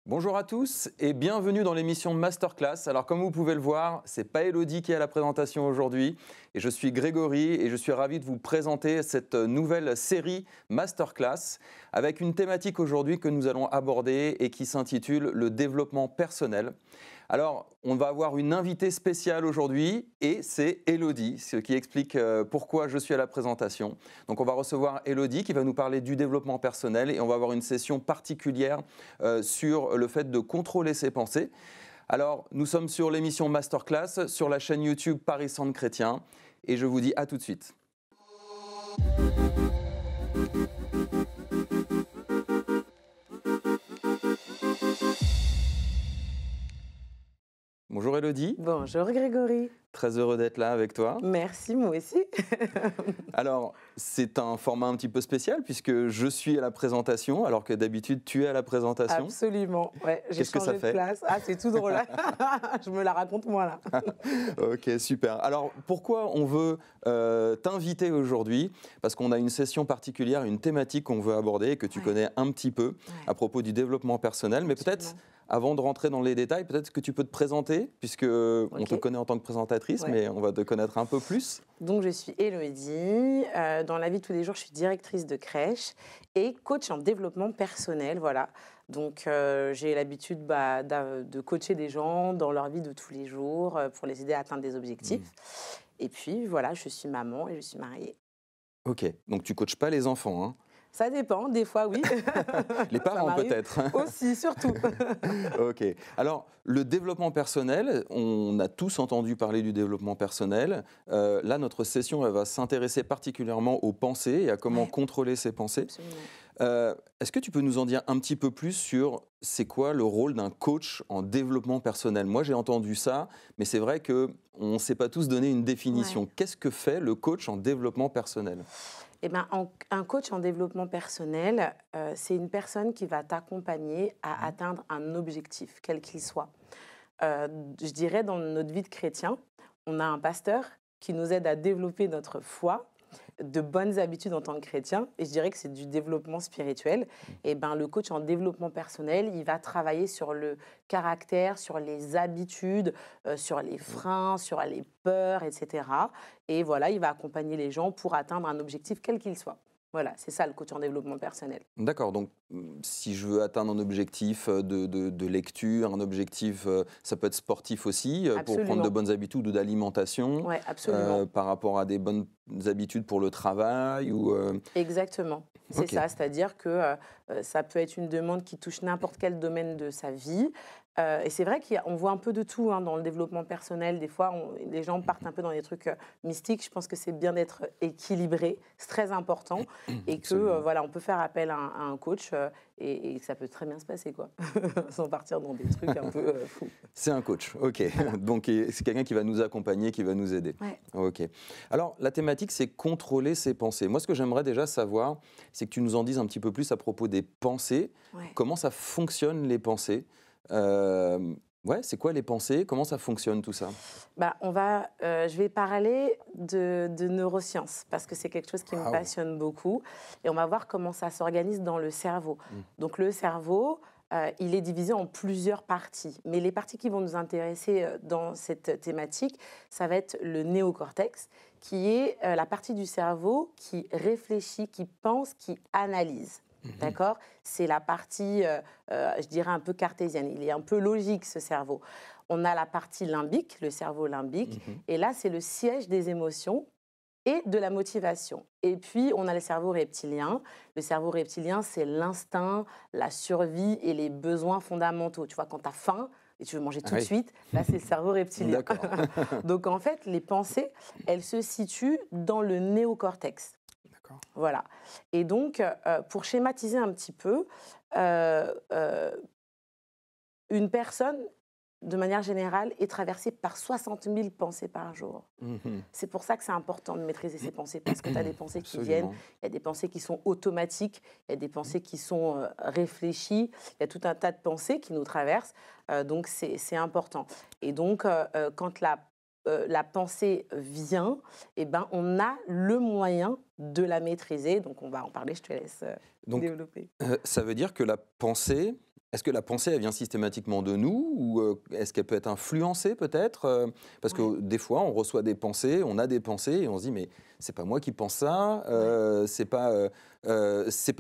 Bonjour à tous et bienvenue dans l'émission Masterclass. Alors comme vous pouvez le voir, c'est pas Elodie qui est à la présentation aujourd'hui et je suis Grégory et je suis ravi de vous présenter cette nouvelle série Masterclass avec une thématique aujourd'hui que nous allons aborder et qui s'intitule le développement personnel. Alors, on va avoir une invitée spéciale aujourd'hui et c'est Elodie, ce qui explique pourquoi je suis à la présentation. Donc, on va recevoir Elodie qui va nous parler du développement personnel et on va avoir une session particulière sur le fait de contrôler ses pensées. Alors, nous sommes sur l'émission Masterclass sur la chaîne YouTube Paris Centre Chrétien et je vous dis à tout de suite. Bonjour Elodie. Bonjour Grégory. Très heureux d'être là avec toi. Merci, moi aussi. Alors, c'est un format un petit peu spécial puisque je suis à la présentation alors que d'habitude tu es à la présentation. Absolument. Ouais, j'ai Qu'est-ce que changé ça fait de place. Ah, c'est tout drôle. Je me la raconte moi là. Ok, super. Alors, pourquoi on veut t'inviter aujourd'hui? Parce qu'on a une session particulière, une thématique qu'on veut aborder et que tu connais un petit peu à propos du développement personnel. Mais peut-être, avant de rentrer dans les détails, peut-être que tu peux te présenter puisque on te connaît en tant que présentatrice, mais on va te connaître un peu plus. Donc, je suis Élodie. Dans la vie de tous les jours, je suis directrice de crèche et coach en développement personnel. Voilà. Donc, j'ai l'habitude de coacher des gens dans leur vie de tous les jours pour les aider à atteindre des objectifs. Et puis, voilà, je suis maman et je suis mariée. Ok, donc tu coaches pas les enfants, hein? Ça dépend, des fois oui. Les parents peut-être. Aussi, surtout. Ok. Alors, le développement personnel, on a tous entendu parler du développement personnel. Là, notre session elle va s'intéresser particulièrement aux pensées et à comment contrôler ses pensées. Absolument. Est-ce que tu peux nous en dire un petit peu plus sur c'est quoi le rôle d'un coach en développement personnel? Moi, j'ai entendu ça, mais c'est vrai qu'on ne sait pas tous donner une définition. Qu'est-ce que fait le coach en développement personnel? Eh ben, un coach en développement personnel, c'est une personne qui va t'accompagner à atteindre un objectif, quel qu'il soit. Je dirais, dans notre vie de chrétien, on a un pasteur qui nous aide à développer notre foi, de bonnes habitudes en tant que chrétien, et je dirais que c'est du développement spirituel. Et ben, le coach en développement personnel, il va travailler sur le caractère, sur les habitudes, sur les freins, sur les peurs, etc. Et voilà, il va accompagner les gens pour atteindre un objectif quel qu'il soit. Voilà, c'est ça le coach en développement personnel. D'accord, donc si je veux atteindre un objectif de lecture, un objectif, ça peut être sportif aussi, pour prendre de bonnes habitudes ou d'alimentation, absolument. par rapport à des bonnes habitudes pour le travail ou Exactement, c'est ça, c'est-à-dire que ça peut être une demande qui touche n'importe quel domaine de sa vie. Et c'est vrai qu'on voit un peu de tout dans le développement personnel. Des fois, les gens partent un peu dans des trucs mystiques. Je pense que c'est bien d'être équilibré, c'est très important. Et que voilà, on peut faire appel à un coach et ça peut très bien se passer, quoi, sans partir dans des trucs un peu fous. C'est un coach, ok. Donc c'est quelqu'un qui va nous accompagner, qui va nous aider. Ok. Alors la thématique, c'est contrôler ses pensées. Moi, ce que j'aimerais déjà savoir, c'est que tu nous en dises un petit peu plus à propos des pensées. Comment ça fonctionne les pensées? C'est quoi les pensées? Comment ça fonctionne tout ça? Je vais parler de neurosciences parce que c'est quelque chose qui me passionne beaucoup et on va voir comment ça s'organise dans le cerveau. Donc le cerveau, il est divisé en plusieurs parties, mais les parties qui vont nous intéresser dans cette thématique, ça va être le néocortex, qui est la partie du cerveau qui réfléchit, qui pense, qui analyse. D'accord? C'est la partie, je dirais, un peu cartésienne. Il est un peu logique, ce cerveau. On a la partie limbique, le cerveau limbique. Et là, c'est le siège des émotions et de la motivation. Et puis, on a le cerveau reptilien. Le cerveau reptilien, c'est l'instinct, la survie et les besoins fondamentaux. Tu vois, quand tu as faim et tu veux manger tout de suite, là, c'est le cerveau reptilien. Donc, en fait, les pensées, elles se situent dans le néocortex. Voilà. Et donc, pour schématiser un petit peu, une personne, de manière générale, est traversée par 60 000 pensées par jour. C'est pour ça que c'est important de maîtriser ses pensées, parce que tu as des pensées qui viennent, il y a des pensées qui sont automatiques, il y a des pensées qui sont réfléchies, il y a tout un tas de pensées qui nous traversent, donc c'est important. Et donc, quand la pensée vient, eh ben, on a le moyen de la maîtriser. Donc, on va en parler, je te laisse développer. Ça veut dire que la pensée, Est-ce que la pensée, elle vient systématiquement de nous ou est-ce qu'elle peut être influencée peut-être Parce que des fois, on reçoit des pensées, on a des pensées et on se dit mais c'est pas moi qui pense ça, c'est pas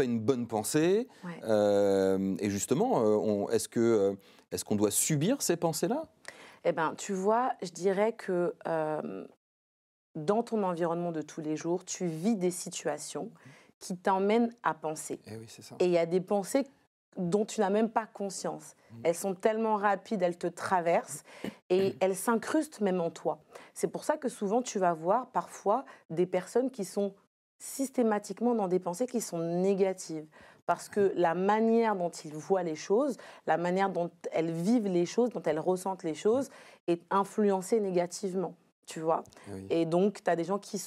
une bonne pensée. Et justement, est-ce qu'on doit subir ces pensées-là? Eh ben, tu vois, je dirais que dans ton environnement de tous les jours, tu vis des situations qui t'emmènent à penser. Eh oui, c'est ça. Et il y a des pensées dont tu n'as même pas conscience. Elles sont tellement rapides, elles te traversent et elles s'incrustent même en toi. C'est pour ça que souvent tu vas voir parfois des personnes qui sont systématiquement dans des pensées qui sont négatives. Parce que la manière dont ils voient les choses, la manière dont elles vivent les choses, dont elles ressentent les choses, est influencée négativement, tu vois. Oui. Et donc, tu as des gens qui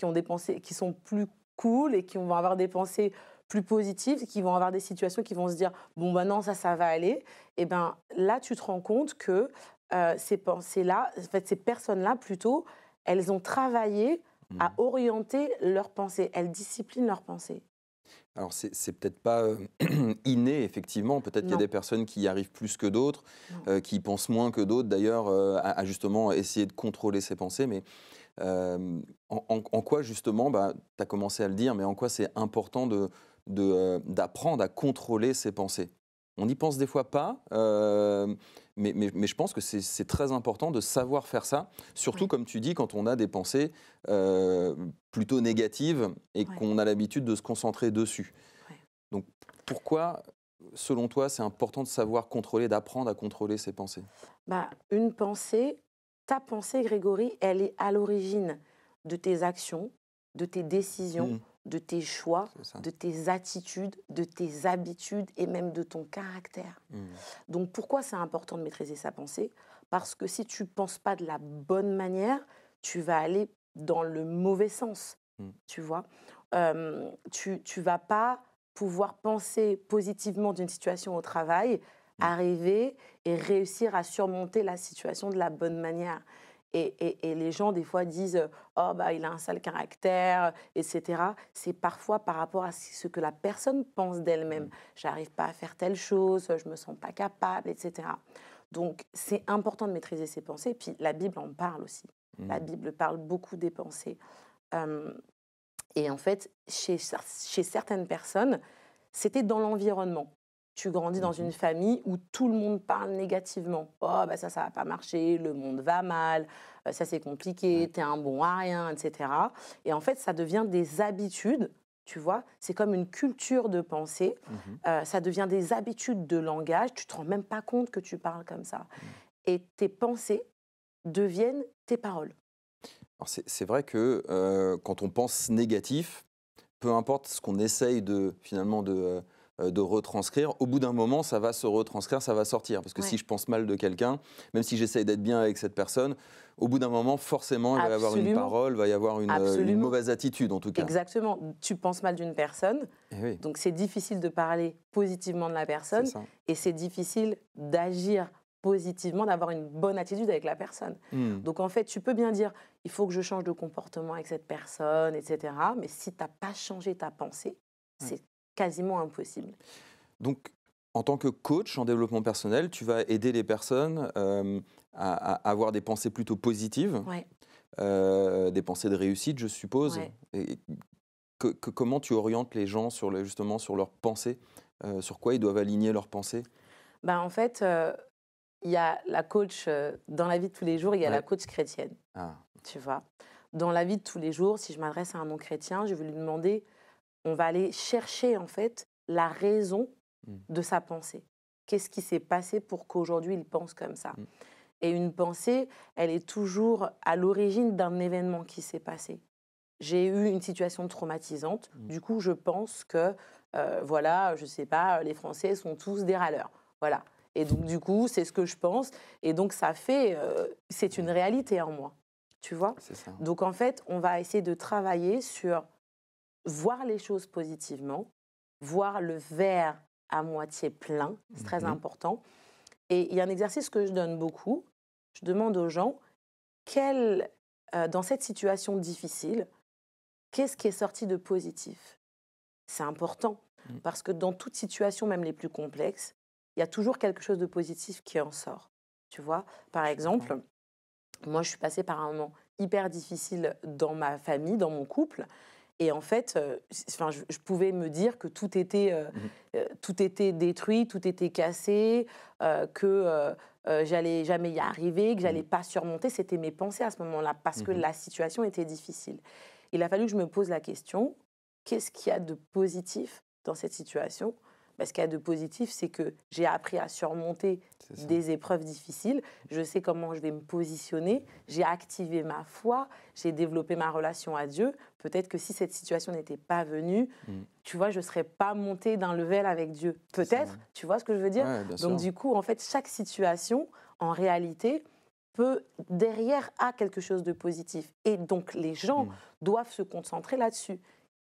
ont des pensées qui sont plus cool et qui vont avoir des pensées plus positives, qui vont avoir des situations qui vont se dire bon ben non ça va aller. Et ben là tu te rends compte que ces pensées-là, en fait ces personnes-là plutôt, elles ont travaillé à orienter leurs pensées, elles disciplinent leurs pensées. Alors, c'est peut-être pas inné, effectivement. Peut-être qu'il y a Non, des personnes qui y arrivent plus que d'autres, non. qui y pensent moins que d'autres, d'ailleurs, à justement essayer de contrôler ses pensées. Mais en quoi, justement, tu as commencé à le dire, mais en quoi c'est important d'apprendre à contrôler ses pensées? On n'y pense des fois pas, mais je pense que c'est très important de savoir faire ça, surtout, Oui, comme tu dis, quand on a des pensées plutôt négatives et oui, qu'on a l'habitude de se concentrer dessus. oui. Donc pourquoi, selon toi, c'est important de savoir contrôler, d'apprendre à contrôler ses pensées? Bah, une pensée, ta pensée, Grégory, elle est à l'origine de tes actions, de tes décisions, Mmh, de tes choix, c'est ça. de tes attitudes, de tes habitudes et même de ton caractère. Mmh, Donc pourquoi c'est important de maîtriser sa pensée? Parce que si tu ne penses pas de la bonne manière, tu vas aller dans le mauvais sens, mmh, tu vois. Tu ne vas pas pouvoir penser positivement d'une situation au travail, mmh. arriver et réussir à surmonter la situation de la bonne manière. Et les gens, des fois, disent oh, bah, il a un sale caractère, etc. C'est parfois par rapport à ce que la personne pense d'elle-même. J'arrive pas à faire telle chose, je me sens pas capable, etc. Donc, c'est important de maîtriser ses pensées. Puis, la Bible en parle aussi. La Mmh. Bible parle beaucoup des pensées. Euh, et en fait, chez certaines personnes, c'était dans l'environnement. Tu grandis dans Mmh. une famille où tout le monde parle négativement. Oh, bah ça va pas marcher, le monde va mal, ça c'est Ouais. compliqué, t'es un bon à rien, etc. Et en fait, ça devient des habitudes, tu vois. C'est comme une culture de pensée. Mmh. Ça devient des habitudes de langage. Tu te rends même pas compte que tu parles comme ça. Et tes pensées deviennent tes paroles. Alors c'est vrai que, quand on pense négatif, peu importe ce qu'on essaye finalement de retranscrire, au bout d'un moment, ça va se retranscrire, ça va sortir. Parce que si Ouais, je pense mal de quelqu'un, même si j'essaye d'être bien avec cette personne, au bout d'un moment, forcément, il va y avoir une absolument, parole, il va y avoir une absolument. mauvaise attitude, en tout cas. Exactement. Tu penses mal d'une personne, Eh oui, donc c'est difficile de parler positivement de la c'est personne ça. et c'est difficile d'agir positivement, d'avoir une bonne attitude avec la personne. Mmh. Donc en fait, tu peux bien dire, il faut que je change de comportement avec cette personne, etc. Mais si tu n'as pas changé ta pensée, Ouais. c'est quasiment impossible. Donc, en tant que coach en développement personnel, tu vas aider les personnes, à avoir des pensées plutôt positives, Ouais, des pensées de réussite, je suppose. ouais. Et comment tu orientes les gens justement sur leurs pensées, sur quoi ils doivent aligner leurs pensées? Ben, en fait, il y a la coach, dans la vie de tous les jours, il y a la Ouais. coach chrétienne, Ah. tu vois. Dans la vie de tous les jours, si je m'adresse à un non-chrétien, je vais lui demander, on va aller chercher en fait la raison Mmh. de sa pensée. Qu'est-ce qui s'est passé pour qu'aujourd'hui il pense comme ça? Mmh. Et une pensée, elle est toujours à l'origine d'un événement qui s'est passé. J'ai eu une situation traumatisante, Mmh. du coup je pense que, voilà, je sais pas, les Français sont tous des râleurs. Voilà. Et donc du coup, c'est ce que je pense et donc ça fait, c'est une Ouais, réalité en moi, tu vois? c'est ça. Donc en fait, on va essayer de travailler sur voir les choses positivement, voir le verre à moitié plein, c'est très Mmh. important. Et il y a un exercice que je donne beaucoup. Je demande aux gens, dans cette situation difficile, qu'est-ce qui est sorti de positif? C'est important Mmh. parce que dans toute situation, même les plus complexes, il y a toujours quelque chose de positif qui en sort. Tu vois, par exemple, moi, je suis passée par un moment hyper difficile dans ma famille, dans mon couple. Et en fait, je pouvais me dire que tout était détruit, tout était cassé, que j'allais jamais y arriver, que j'allais pas surmonter. C'était mes pensées à ce moment-là, parce que la situation était difficile. Il a fallu que je me pose la question, qu'est-ce qu'il y a de positif dans cette situation ? Ce qu'il y a de positif, c'est que j'ai appris à surmonter des épreuves difficiles. Je sais comment je vais me positionner. J'ai activé ma foi. J'ai développé ma relation à Dieu. Peut-être que si cette situation n'était pas venue, tu vois, je ne serais pas montée d'un level avec Dieu. Peut-être, tu vois ce que je veux dire ? Donc du coup, en fait, chaque situation, en réalité, derrière a quelque chose de positif. Et donc, les gens doivent se concentrer là-dessus.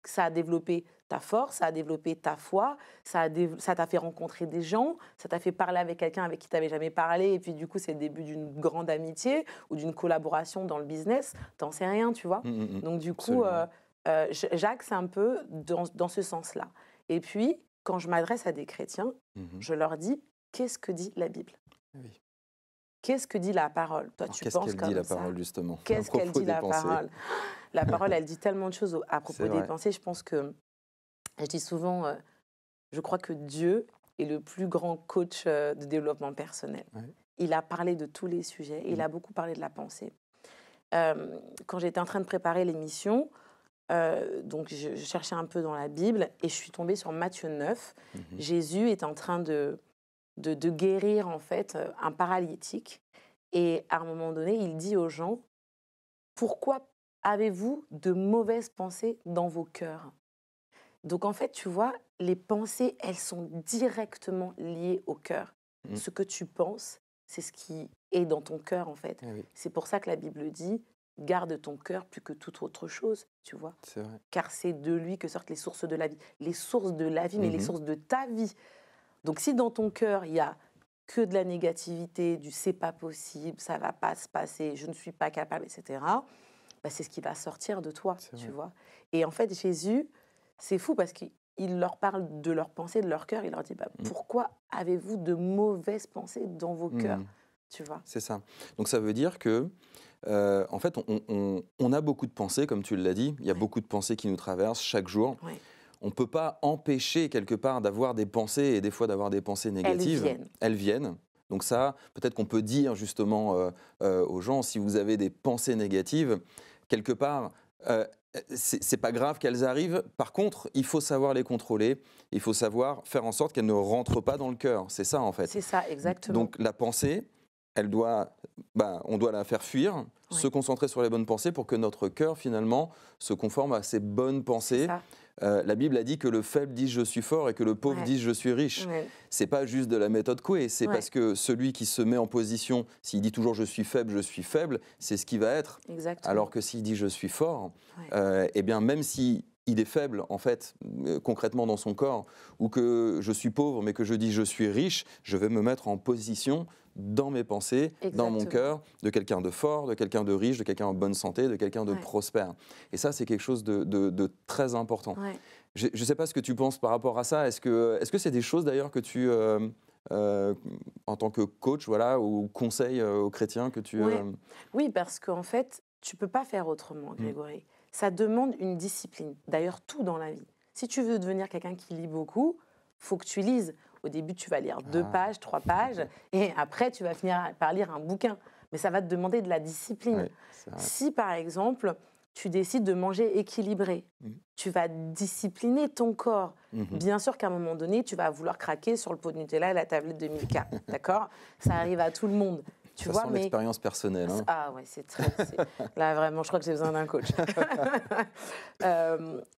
Ça a développé ta force, ça a développé ta foi, ça t'a fait rencontrer des gens, ça t'a fait parler avec quelqu'un avec qui tu n'avais jamais parlé, et puis du coup, c'est le début d'une grande amitié ou d'une collaboration dans le business. T'en sais rien, tu vois. Donc du coup, j'axe un peu dans ce sens-là. Et puis, quand je m'adresse à des chrétiens, je leur dis, qu'est-ce que dit la Bible ? Qu'est-ce que dit la parole ? Toi, tu penses comme ça. Qu'est-ce qu'elle dit, la parole, justement ? Qu'est-ce qu'elle dit, la parole ? La parole, elle dit tellement de choses à propos des pensées. Je pense que, je dis souvent, je crois que Dieu est le plus grand coach de développement personnel. Il a parlé de tous les sujets et il a beaucoup parlé de la pensée. Quand j'étais en train de préparer l'émission, donc je cherchais un peu dans la Bible et je suis tombée sur Matthieu 9. Jésus est en train de guérir en fait un paralytique. Et à un moment donné, il dit aux gens, pourquoi avez-vous de mauvaises pensées dans vos cœurs ? Donc en fait, tu vois, les pensées, elles sont directement liées au cœur. Ce que tu penses, c'est ce qui est dans ton cœur en fait. C'est pour ça que la Bible dit, garde ton cœur plus que toute autre chose, tu vois. C'est vrai. Car c'est de lui que sortent les sources de la vie. Les sources de la vie, mais les sources de ta vie. Donc si dans ton cœur, il y a que de la négativité, du c'est pas possible, ça va pas se passer, je ne suis pas capable, etc., c'est ce qui va sortir de toi, tu vois. Et en fait, Jésus, c'est fou parce qu'il leur parle de leurs pensées, de leur cœur, il leur dit, pourquoi avez-vous de mauvaises pensées dans vos cœurs, tu vois. C'est ça. Donc ça veut dire que, en fait, on a beaucoup de pensées, comme tu l'as dit, il y a beaucoup de pensées qui nous traversent chaque jour. On ne peut pas empêcher quelque part d'avoir des pensées et des fois d'avoir des pensées négatives. Elles viennent. Donc ça, peut-être qu'on peut dire justement aux gens, si vous avez des pensées négatives, quelque part, c'est pas grave qu'elles arrivent. Par contre, il faut savoir les contrôler. Il faut savoir faire en sorte qu'elles ne rentrent pas dans le cœur. C'est ça en fait. C'est ça, exactement. Donc la pensée, on doit la faire fuir, se concentrer sur les bonnes pensées pour que notre cœur finalement se conforme à ces bonnes pensées. La Bible a dit que le faible dit je suis fort et que le pauvre dit je suis riche. C'est pas juste de la méthode Coué, c'est parce que celui qui se met en position, s'il dit toujours je suis faible, c'est ce qu'il va être. Exactement. Alors que s'il dit je suis fort, eh bien même si il est faible en fait concrètement dans son corps, ou que je suis pauvre mais que je dis je suis riche, je vais me mettre en position dans mes pensées, dans mon cœur, de quelqu'un de fort, de quelqu'un de riche, de quelqu'un en bonne santé, de quelqu'un de prospère. Et ça, c'est quelque chose de très important. Je ne sais pas ce que tu penses par rapport à ça. Est-ce que c'est des choses d'ailleurs que tu, en tant que coach ou conseil aux chrétiens que tu... Oui, parce qu'en fait, tu ne peux pas faire autrement, Grégory. Ça demande une discipline. D'ailleurs, tout dans la vie. Si tu veux devenir quelqu'un qui lit beaucoup, il faut que tu lises. Au début, tu vas lire 2 pages, 3 pages, et après, tu vas finir par lire un bouquin. Mais ça va te demander de la discipline. Si, par exemple, tu décides de manger équilibré, tu vas discipliner ton corps. Bien sûr qu'à un moment donné, tu vas vouloir craquer sur le pot de Nutella et la tablette de Milka. D'accord ? Ça arrive à tout le monde. Tu vois, mais l'expérience personnelle. Hein. Ah ouais, là vraiment, je crois que j'ai besoin d'un coach.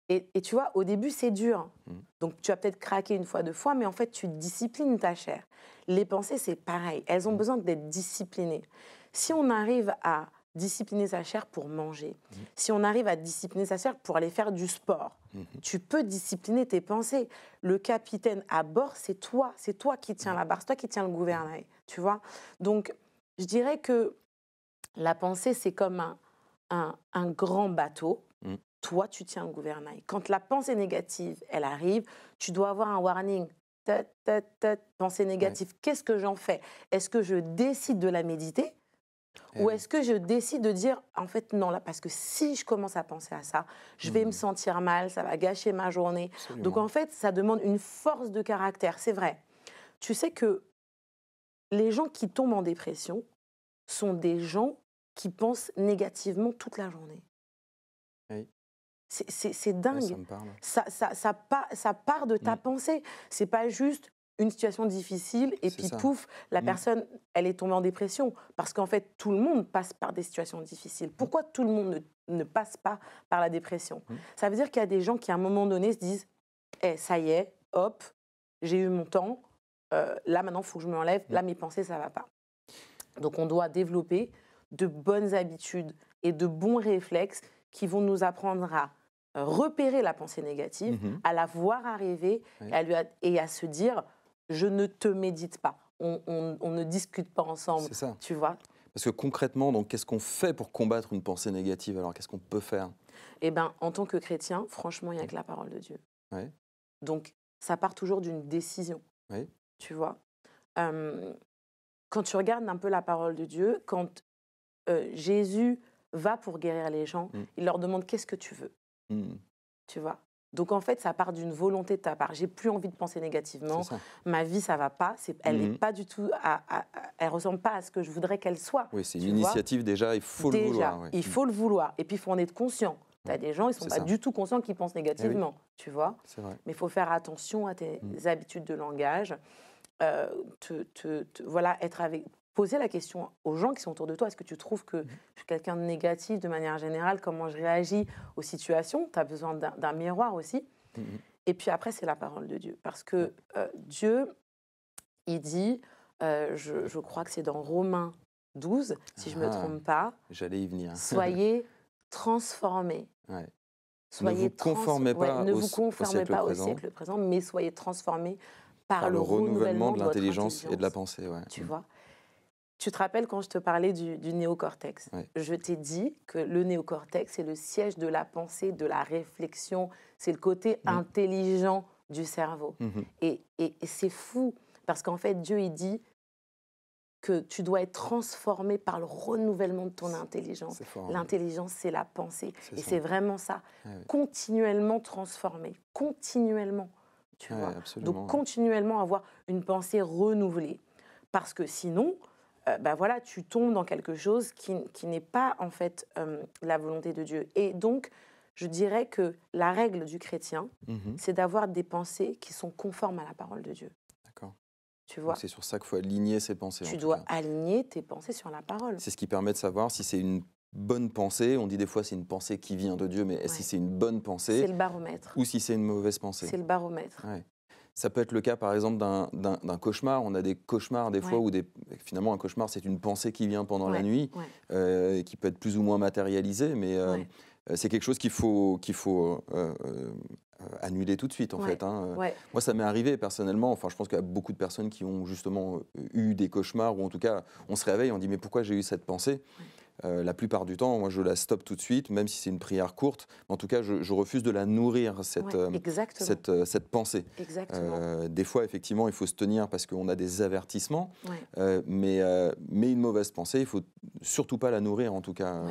Et tu vois, au début, c'est dur. Donc tu vas peut-être craquer 1 fois, 2 fois, mais en fait, tu disciplines ta chair. Les pensées, c'est pareil. Elles ont besoin d'être disciplinées. Si on arrive à discipliner sa chair pour manger, si on arrive à discipliner sa chair pour aller faire du sport, tu peux discipliner tes pensées. Le capitaine à bord, c'est toi qui tiens la barre, c'est toi qui tiens le gouvernail, tu vois. Donc, je dirais que la pensée, c'est comme un grand bateau. Toi, tu tiens le gouvernail. Quand la pensée négative, elle arrive, tu dois avoir un warning. pensée négative. Qu'est-ce que j'en fais? Est-ce que je décide de la méditer? Ou est-ce que je décide de dire, en fait, non, là, parce que si je commence à penser à ça, je vais me sentir mal, ça va gâcher ma journée. Absolument. Donc, en fait, ça demande une force de caractère, c'est vrai. Tu sais que les gens qui tombent en dépression sont des gens qui pensent négativement toute la journée. Oui. C'est dingue. Ouais, ça me parle. Ça part de ta pensée. C'est pas juste une situation difficile et puis pouf, la personne, elle est tombée en dépression. Parce qu'en fait, tout le monde passe par des situations difficiles. Pourquoi tout le monde ne passe pas par la dépression? Ça veut dire qu'il y a des gens qui, à un moment donné, se disent ça y est, hop, j'ai eu mon temps. Là, maintenant, il faut que je me enlève. Là, mes pensées, ça ne va pas. Donc, on doit développer de bonnes habitudes et de bons réflexes qui vont nous apprendre à repérer la pensée négative, à la voir arriver et à se dire « je ne te médite pas ». On ne discute pas ensemble, tu vois. Parce que concrètement, donc, qu'est-ce qu'on fait pour combattre une pensée négative? Alors, qu'est-ce qu'on peut faire? Eh bien, en tant que chrétien, franchement, il n'y a que la parole de Dieu. Ouais. Donc, ça part toujours d'une décision, tu vois. Quand tu regardes un peu la parole de Dieu, quand Jésus va pour guérir les gens, il leur demande « qu'est-ce que tu veux ?» Tu vois. Donc, en fait, ça part d'une volonté de ta part. J'ai plus envie de penser négativement. Ma vie, ça va pas. Elle n'est pas du tout. Elle ressemble pas à ce que je voudrais qu'elle soit. Oui, c'est une initiative déjà. Il faut le vouloir. Ouais. Il faut le vouloir. Et puis, il faut en être conscient. Tu as des gens, ils sont pas du tout conscients qu'ils pensent négativement. Tu vois. Mais il faut faire attention à tes habitudes de langage. Voilà, poser la question aux gens qui sont autour de toi. Est-ce que tu trouves que je suis quelqu'un de négatif de manière générale? Comment je réagis aux situations? Tu as besoin d'un miroir aussi. Et puis après, c'est la parole de Dieu. Parce que Dieu, il dit, je crois que c'est dans Romains 12, si je ne me trompe pas. J'allais y venir. Soyez transformés. Soyez ne vous conformez pas au siècle présent, mais soyez transformés par le renouvellement de l'intelligence et de la pensée. Tu vois. Tu te rappelles quand je te parlais du néocortex? Je t'ai dit que le néocortex, c'est le siège de la pensée, de la réflexion, c'est le côté intelligent du cerveau. Et c'est fou, parce qu'en fait, Dieu, il dit que tu dois être transformé par le renouvellement de ton intelligence. L'intelligence, c'est la pensée. Et c'est vraiment ça. Continuellement transformé, continuellement. Tu vois. Donc, continuellement avoir une pensée renouvelée. Parce que sinon... voilà, tu tombes dans quelque chose qui n'est pas en fait la volonté de Dieu. Et donc, je dirais que la règle du chrétien, c'est d'avoir des pensées qui sont conformes à la parole de Dieu. D'accord. Tu vois. C'est sur ça qu'il faut aligner ses pensées. Tu dois aligner tes pensées sur la parole. C'est ce qui permet de savoir si c'est une bonne pensée. On dit des fois c'est une pensée qui vient de Dieu, mais si c'est une bonne pensée? C'est le baromètre. Ou si c'est une mauvaise pensée? C'est le baromètre. Ça peut être le cas, par exemple, d'un cauchemar. On a des cauchemars, des fois, où finalement, un cauchemar, c'est une pensée qui vient pendant la nuit, qui peut être plus ou moins matérialisée, mais c'est quelque chose qu'il faut annuler tout de suite, en fait. Moi, ça m'est arrivé, personnellement. Enfin, je pense qu'il y a beaucoup de personnes qui ont justement eu des cauchemars, ou en tout cas, on se réveille, on dit « mais pourquoi j'ai eu cette pensée ?» La plupart du temps, moi, je la stoppe tout de suite, même si c'est une prière courte. En tout cas, je refuse de la nourrir, cette pensée. Des fois, effectivement, il faut se tenir parce qu'on a des avertissements. Mais une mauvaise pensée, il ne faut surtout pas la nourrir, en tout cas,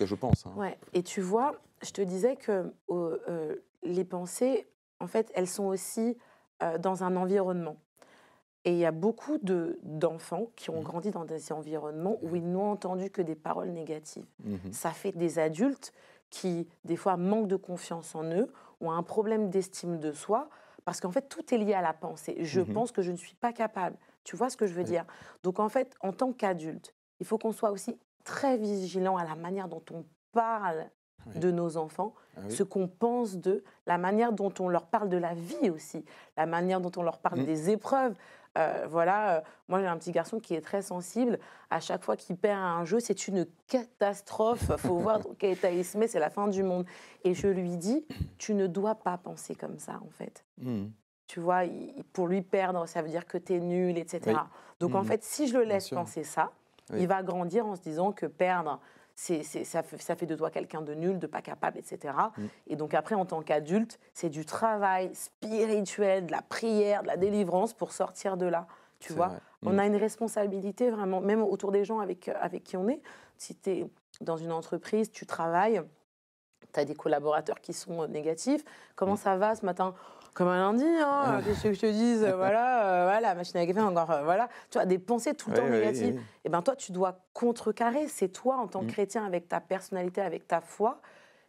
je pense. Et tu vois, je te disais que les pensées, en fait, elles sont aussi dans un environnement. Et il y a beaucoup d'enfants qui ont grandi dans des environnements où ils n'ont entendu que des paroles négatives. Ça fait des adultes qui, des fois, manquent de confiance en eux, ont un problème d'estime de soi, parce qu'en fait, tout est lié à la pensée. Je pense que je ne suis pas capable. Tu vois ce que je veux dire? Donc, en fait, en tant qu'adulte, il faut qu'on soit aussi très vigilant à la manière dont on parle de nos enfants, ce qu'on pense d'eux, la manière dont on leur parle de la vie aussi, la manière dont on leur parle des épreuves. Moi j'ai un petit garçon qui est très sensible. À chaque fois qu'il perd un jeu, c'est une catastrophe. Il faut voir dans quel état il se met, c'est la fin du monde. Et je lui dis, tu ne dois pas penser comme ça en fait. Tu vois, pour lui perdre, ça veut dire que tu es nul, etc. Donc en fait, si je le laisse penser ça, il va grandir en se disant que perdre, ça fait de toi quelqu'un de nul, de pas capable, etc. Et donc après, en tant qu'adulte, c'est du travail spirituel, de la prière, de la délivrance pour sortir de là. Tu vois, on a une responsabilité vraiment, même autour des gens avec qui on est. Si tu es dans une entreprise, tu travailles, tu as des collaborateurs qui sont négatifs. Comment ça va ce matin? Comme un lundi, hein, qu'est-ce que je te dise, voilà, la machine à café encore, voilà. Tu as des pensées tout le temps négatives. Et bien toi, tu dois contrecarrer. C'est toi, en tant que chrétien, avec ta personnalité, avec ta foi,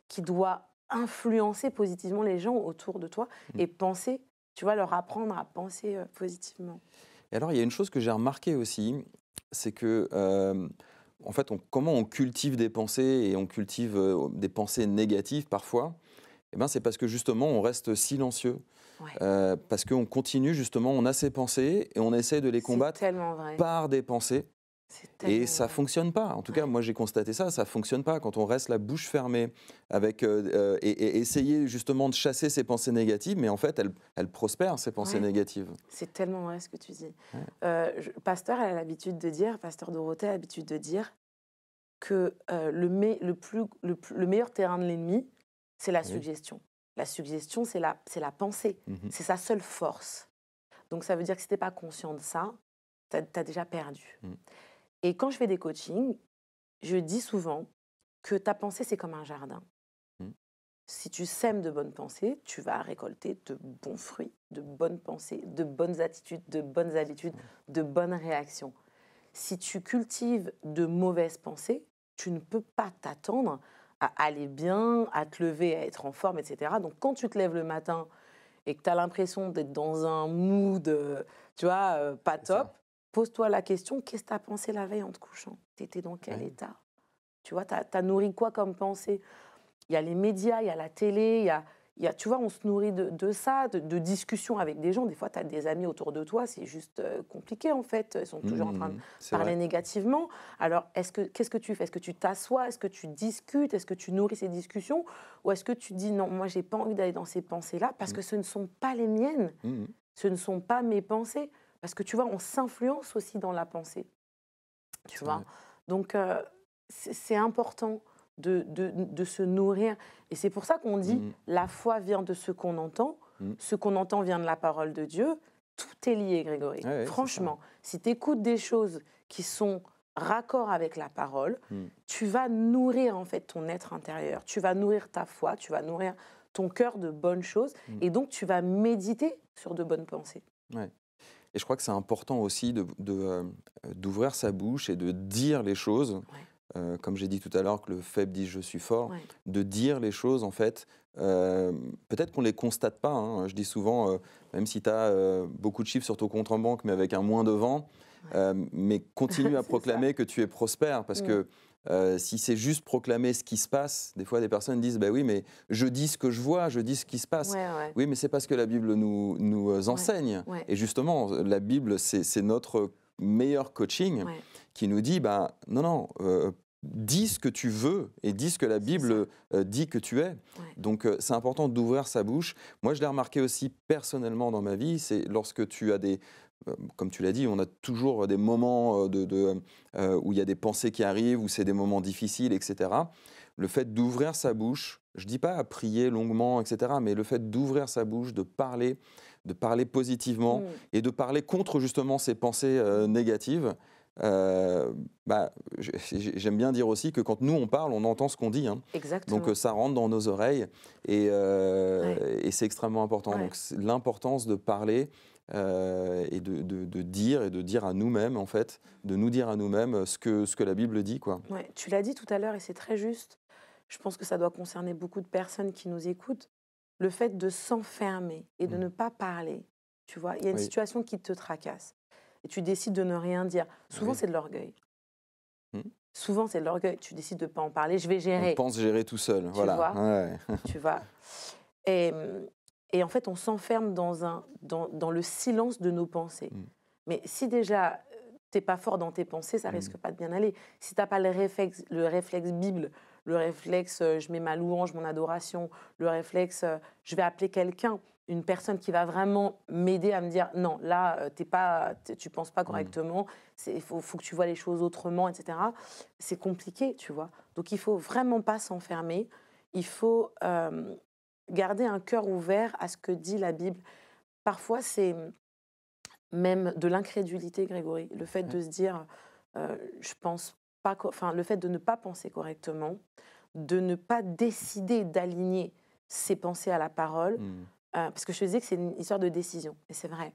qui doit influencer positivement les gens autour de toi et penser, tu vois, leur apprendre à penser positivement. Et alors, il y a une chose que j'ai remarqué aussi, c'est que, en fait, comment on cultive des pensées et on cultive des pensées négatives parfois, eh ben, c'est parce que justement, on reste silencieux. Parce qu'on continue justement, on a ces pensées et on essaie de les combattre par des pensées. Et ça ne fonctionne pas. En tout cas, moi j'ai constaté ça, ça ne fonctionne pas quand on reste la bouche fermée avec, et essayer justement de chasser ces pensées négatives, mais en fait elles prospèrent, ces pensées négatives. C'est tellement vrai ce que tu dis. Pasteur, elle a l'habitude de dire, Pasteur Dorothée a l'habitude de dire que le meilleur terrain de l'ennemi, c'est la suggestion. La suggestion, c'est la pensée. C'est sa seule force. Donc, ça veut dire que si tu n'es pas conscient de ça, tu as déjà perdu. Et quand je fais des coachings, je dis souvent que ta pensée, c'est comme un jardin. Si tu sèmes de bonnes pensées, tu vas récolter de bons fruits, de bonnes pensées, de bonnes attitudes, de bonnes habitudes, de bonnes réactions. Si tu cultives de mauvaises pensées, tu ne peux pas t'attendre à aller bien, à te lever, à être en forme, etc. Donc, quand tu te lèves le matin et que tu as l'impression d'être dans un mood, tu vois, pas top, pose-toi la question, qu'est-ce que tu as pensé la veille en te couchant? Tu étais dans quel état? Tu vois, tu as nourri quoi comme pensée? Il y a les médias, il y a la télé, tu vois, on se nourrit de ça, de discussions avec des gens. Des fois, tu as des amis autour de toi, c'est juste compliqué en fait. Ils sont toujours en train de parler négativement. Alors, qu'est-ce que tu fais? Est-ce que tu t'assois? Est-ce que tu discutes? Est-ce que tu nourris ces discussions? Ou est-ce que tu dis non, moi, j'ai pas envie d'aller dans ces pensées-là parce que ce ne sont pas les miennes. Ce ne sont pas mes pensées. Parce que tu vois, on s'influence aussi dans la pensée. Tu vois? Donc, c'est important de se nourrir. Et c'est pour ça qu'on dit la foi vient de ce qu'on entend, ce qu'on entend vient de la parole de Dieu. Tout est lié, Grégory. Franchement, si tu écoutes des choses qui sont raccord avec la parole, tu vas nourrir en fait ton être intérieur, tu vas nourrir ta foi, tu vas nourrir ton cœur de bonnes choses et donc tu vas méditer sur de bonnes pensées. Et je crois que c'est important aussi d'ouvrir sa bouche et de dire les choses. Comme j'ai dit tout à l'heure que le faible dit je suis fort, de dire les choses en fait, peut-être qu'on ne les constate pas, hein. Je dis souvent, même si tu as beaucoup de chiffres sur ton compte en banque mais avec un moins devant, mais continue à proclamer que tu es prospère parce que si c'est juste proclamer ce qui se passe, des fois des personnes disent bah oui mais je dis ce que je vois, je dis ce qui se passe. Oui mais c'est parce que la Bible nous enseigne et justement la Bible c'est notre meilleur coaching qui nous dit bah non dis ce que tu veux et dis ce que la Bible dit que tu es. Donc c'est important d'ouvrir sa bouche. Moi je l'ai remarqué aussi personnellement dans ma vie, c'est lorsque tu as des comme tu l'as dit, on a toujours des moments où il y a des pensées qui arrivent, où c'est des moments difficiles, etc. Le fait d'ouvrir sa bouche, je ne dis pas à prier longuement, etc., mais le fait d'ouvrir sa bouche, de parler positivement et de parler contre justement ces pensées négatives, j'aime bien dire aussi que quand nous on parle, on entend ce qu'on dit. Hein. Exactement. Donc ça rentre dans nos oreilles et c'est extrêmement important. Donc l'importance de parler et de dire à nous-mêmes, en fait, de nous dire à nous-mêmes ce que la Bible dit. Quoi. Tu l'as dit tout à l'heure et c'est très juste. Je pense que ça doit concerner beaucoup de personnes qui nous écoutent. Le fait de s'enfermer et de ne pas parler. Tu vois, il y a une situation qui te tracasse. Et tu décides de ne rien dire. Souvent, c'est de l'orgueil. Souvent, c'est de l'orgueil. Tu décides de ne pas en parler. Je vais gérer. On pense gérer tout seul. Tu voilà. vois, tu vois. Et en fait, on s'enferme dans le silence de nos pensées. Mais si déjà, tu n'es pas fort dans tes pensées, ça risque pas de bien aller. Si tu n'as pas le réflexe Bible, le réflexe je mets ma louange, mon adoration, le réflexe je vais appeler quelqu'un. une personne qui va vraiment m'aider à me dire non, là, tu ne penses pas correctement, il faut que tu vois les choses autrement, etc. C'est compliqué, tu vois. Donc, il ne faut vraiment pas s'enfermer. Il faut garder un cœur ouvert à ce que dit la Bible. Parfois, c'est même de l'incrédulité, Grégory. Le fait de se dire, je pense pas, le fait de ne pas penser correctement, de ne pas décider d'aligner ses pensées à la parole, parce que je te disais que c'est une histoire de décision, et c'est vrai.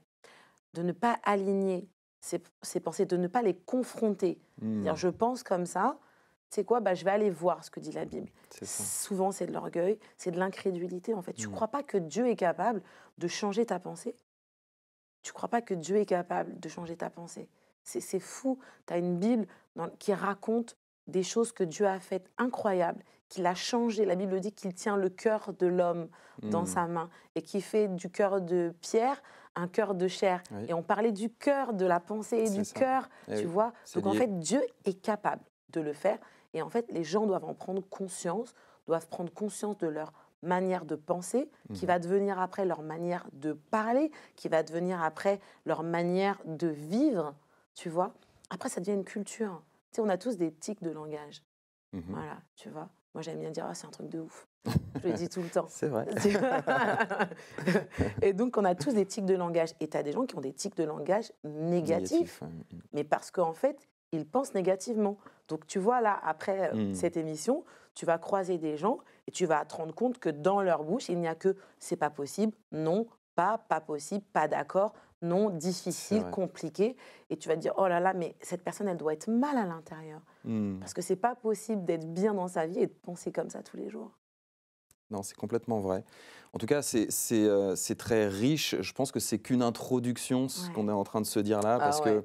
De ne pas aligner ses pensées, de ne pas les confronter. Dire, je pense comme ça, c'est quoi, je vais aller voir ce que dit la Bible. Souvent, c'est de l'orgueil, c'est de l'incrédulité, en fait. Tu ne crois pas que Dieu est capable de changer ta pensée? Tu ne crois pas que Dieu est capable de changer ta pensée? C'est fou. Tu as une Bible qui raconte des choses que Dieu a faites incroyables, qu'il a changé. La Bible dit qu'il tient le cœur de l'homme dans sa main et qui fait du cœur de pierre un cœur de chair. Oui. Et on parlait du cœur, de la pensée et du cœur, tu vois. Donc en fait, Dieu est capable de le faire. Et en fait, les gens doivent en prendre conscience, doivent prendre conscience de leur manière de penser, qui va devenir après leur manière de parler, qui va devenir après leur manière de vivre, tu vois. Après, ça devient une culture. Tu sais, on a tous des tics de langage. Voilà, tu vois. Moi, j'aime bien dire, c'est un truc de ouf. Je le dis tout le temps. C'est vrai. Et donc, on a tous des tics de langage. Et tu as des gens qui ont des tics de langage négatifs. Mais parce qu'en fait, ils pensent négativement. Donc, tu vois, là, après cette émission, tu vas croiser des gens et tu vas te rendre compte que dans leur bouche, il n'y a que « c'est pas possible »,« non »,« pas possible »,« pas d'accord »,« non »,« difficile »,« compliqué ». Et tu vas te dire « oh là là, mais cette personne, elle doit être mal à l'intérieur ». Parce que c'est pas possible d'être bien dans sa vie et de penser comme ça tous les jours. Non, c'est complètement vrai. En tout cas, c'est très riche. Je pense que c'est qu'une introduction, ce qu'on est en train de se dire là, parce que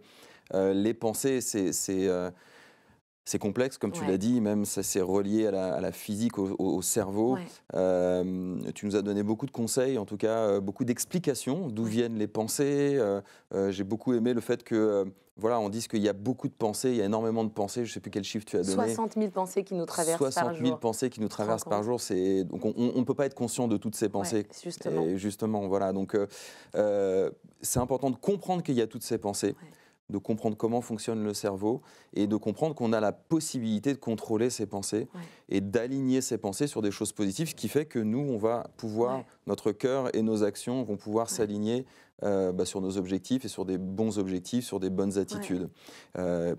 les pensées, c'est complexe, comme tu l'as dit, même ça c'est relié à la physique, au cerveau. Tu nous as donné beaucoup de conseils, en tout cas beaucoup d'explications d'où viennent les pensées. J'ai beaucoup aimé le fait que, voilà, on dise qu'il y a beaucoup de pensées, il y a énormément de pensées, je ne sais plus quel chiffre tu as donné. 60 000 pensées qui nous traversent par jour. 60 000 pensées qui nous traversent par jour, donc on ne peut pas être conscient de toutes ces pensées. Justement. Et justement, voilà, donc c'est important de comprendre qu'il y a toutes ces pensées. De comprendre comment fonctionne le cerveau et de comprendre qu'on a la possibilité de contrôler ses pensées et d'aligner ses pensées sur des choses positives, ce qui fait que nous, on va pouvoir, notre cœur et nos actions vont pouvoir s'aligner sur nos objectifs et sur des bons objectifs, sur des bonnes attitudes.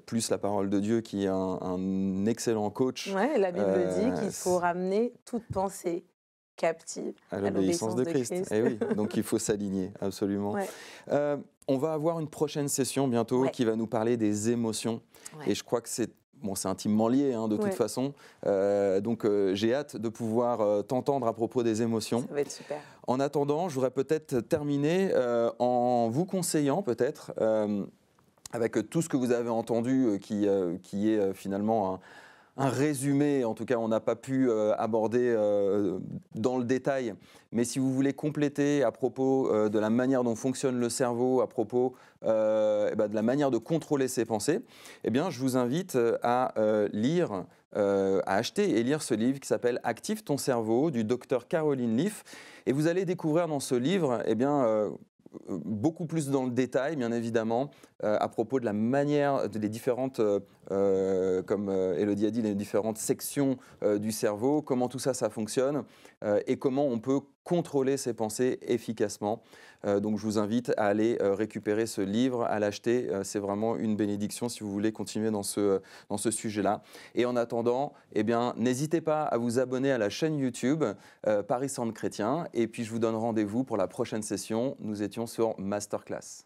Plus la parole de Dieu qui est un excellent coach. La Bible dit qu'il faut ramener toute pensée captive à l'obéissance de Christ. Et oui, donc il faut s'aligner, absolument. On va avoir une prochaine session bientôt qui va nous parler des émotions. Et je crois que c'est intimement lié de toute façon. Donc j'ai hâte de pouvoir t'entendre à propos des émotions. Ça va être super. En attendant, je voudrais peut-être terminer en vous conseillant peut-être, avec tout ce que vous avez entendu, qui est finalement un résumé, en tout cas on n'a pas pu aborder dans le détail, mais si vous voulez compléter à propos de la manière dont fonctionne le cerveau, à propos de la manière de contrôler ses pensées, eh bien je vous invite à lire, à acheter et lire ce livre qui s'appelle « Active ton cerveau » du docteur Caroline Leaf. Et vous allez découvrir dans ce livre beaucoup plus dans le détail, bien évidemment, à propos de la manière, des différentes, comme Élodie a dit, les différentes sections du cerveau, comment tout ça fonctionne et comment on peut contrôler ses pensées efficacement. Donc je vous invite à aller récupérer ce livre, à l'acheter. C'est vraiment une bénédiction si vous voulez continuer dans ce sujet-là. Et en attendant, n'hésitez pas à vous abonner à la chaîne YouTube Paris Centre Chrétien. Et puis je vous donne rendez-vous pour la prochaine session. Nous étions sur Masterclass.